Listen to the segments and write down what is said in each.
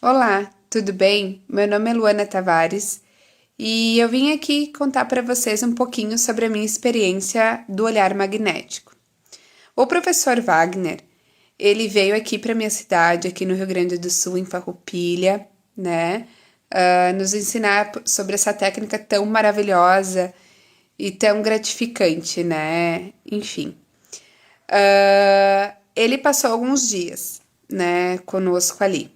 Olá, tudo bem? Meu nome é Luana Tavares e eu vim aqui contar para vocês um pouquinho sobre a minha experiência do olhar magnético. O professor Wagner, ele veio aqui para minha cidade, aqui no Rio Grande do Sul, em Farroupilha, né? Nos ensinar sobre essa técnica tão maravilhosa e tão gratificante, né? Enfim. Ele passou alguns dias, né, conosco ali.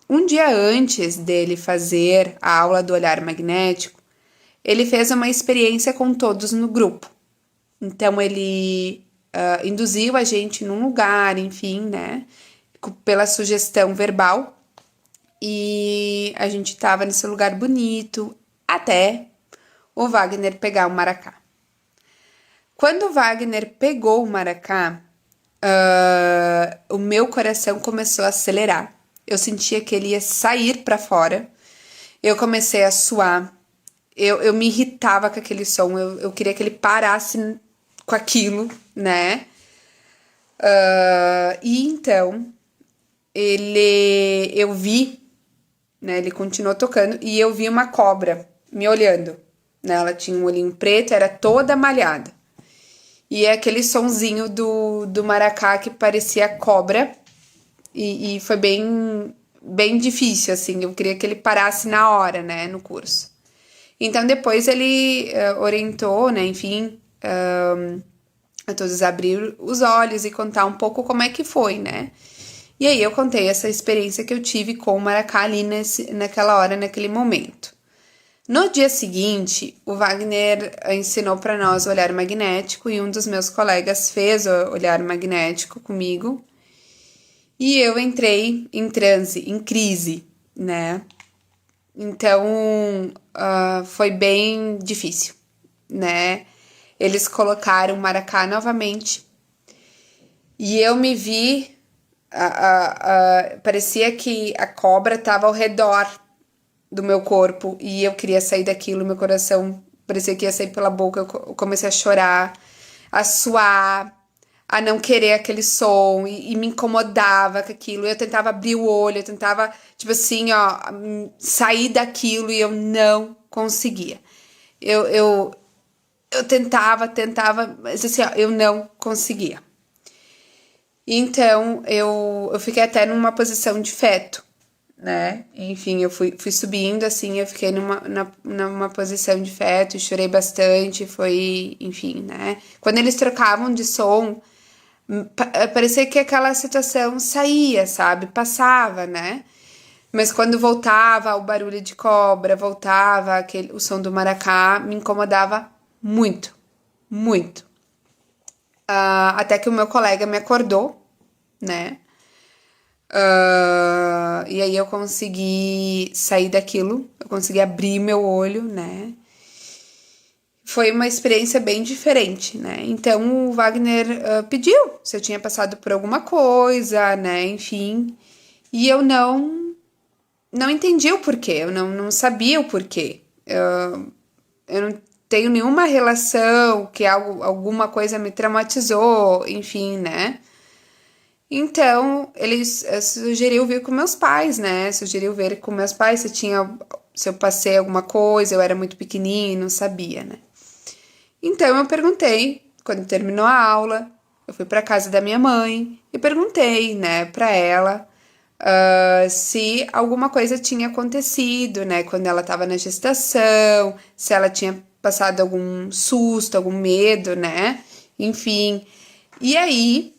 Um dia antes dele fazer a aula do olhar magnético, ele fez uma experiência com todos no grupo. Então, ele induziu a gente num lugar, enfim, né? Pela sugestão verbal. E a gente tava nesse lugar bonito até o Wagner pegar o maracá. Quando o Wagner pegou o maracá, o meu coração começou a acelerar. Eu sentia que ele ia sair para fora. Eu comecei a suar. Eu me irritava com aquele som. Eu queria que ele parasse com aquilo, né? E então, eu vi, né? Ele continuou tocando e eu vi uma cobra me olhando. Né? Ela tinha um olhinho preto, era toda malhada. E é aquele sonzinho do maracá que parecia cobra. E foi bem difícil, assim. Eu queria que ele parasse na hora, né, no curso. Então, depois ele orientou, né, enfim, a todos abrir os olhos e contar um pouco como é que foi, né. E aí eu contei essa experiência que eu tive com o maracá ali naquela hora, naquele momento. No dia seguinte, o Wagner ensinou para nós o olhar magnético e um dos meus colegas fez o olhar magnético comigo. E eu entrei em transe, em crise, né? Então, foi bem difícil, né? Eles colocaram o maracá novamente e eu me vi. Parecia que a cobra estava ao redor do meu corpo e eu queria sair daquilo. Meu coração parecia que ia sair pela boca. Eu comecei a chorar, a suar, a não querer aquele som e me incomodava com aquilo. Eu tentava abrir o olho, eu tentava, tipo assim, ó, sair daquilo e eu não conseguia. Eu, eu, eu tentava, mas assim, ó, eu não conseguia. Então, eu fiquei até numa posição de feto, né? Enfim, eu fui subindo, assim, eu fiquei numa posição de feto, chorei bastante, foi, enfim, né? Quando eles trocavam de som, parecia que aquela situação saía, sabe? Passava, né? Mas quando voltava o barulho de cobra, voltava o som do maracá, me incomodava muito, muito. Até que o meu colega me acordou, né? E aí eu consegui sair daquilo, eu consegui abrir meu olho, né? Foi uma experiência bem diferente, né? Então o Wagner pediu se eu tinha passado por alguma coisa, né? Enfim. E eu não entendi o porquê, eu não sabia o porquê. Eu não tenho nenhuma relação que alguma coisa me traumatizou, enfim, né? Então, ele sugeriu vir com meus pais, né? Sugeriu ver com meus pais se eu passei alguma coisa, eu era muito pequenininha e não sabia, né? Então eu perguntei, quando terminou a aula, eu fui para casa da minha mãe e perguntei, né, para ela se alguma coisa tinha acontecido, né, quando ela estava na gestação, se ela tinha passado algum susto, algum medo, né, enfim. E aí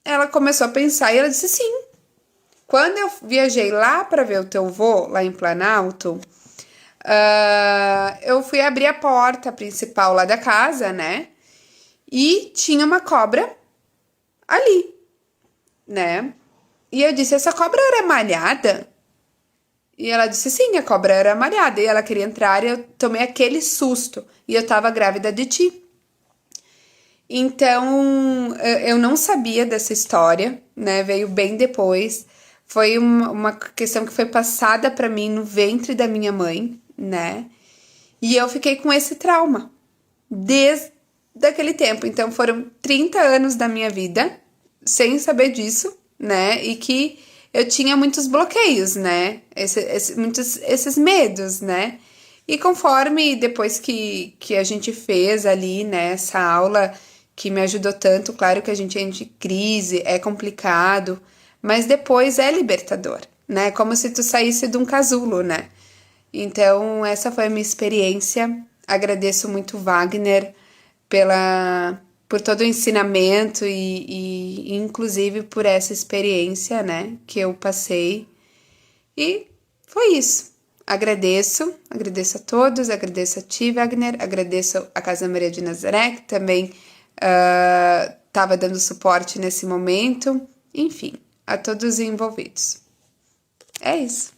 ela começou a pensar e ela disse sim. Quando eu viajei lá para ver o teu vô, lá em Planalto, eu fui abrir a porta principal lá da casa, né? E tinha uma cobra ali, né? E eu disse: essa cobra era malhada? E ela disse: sim, a cobra era malhada. E ela queria entrar e eu tomei aquele susto. E eu tava grávida de ti. Então, eu não sabia dessa história, né? Veio bem depois. Foi uma questão que foi passada para mim no ventre da minha mãe, né? E eu fiquei com esse trauma desde aquele tempo. Então foram 30 anos da minha vida sem saber disso, né? E que eu tinha muitos bloqueios, né? Esses medos, né? E conforme depois que a gente fez ali, né, essa aula que me ajudou tanto, claro que a gente entra em crise, é complicado, mas depois é libertador, né? Como se tu saísse de um casulo, né? Então, essa foi a minha experiência. Agradeço muito Wagner por todo o ensinamento e inclusive por essa experiência, né, que eu passei. E foi isso. Agradeço a todos, agradeço a ti, Wagner, agradeço a Casa Maria de Nazaré, que também estava dando suporte nesse momento. Enfim, a todos os envolvidos. É isso.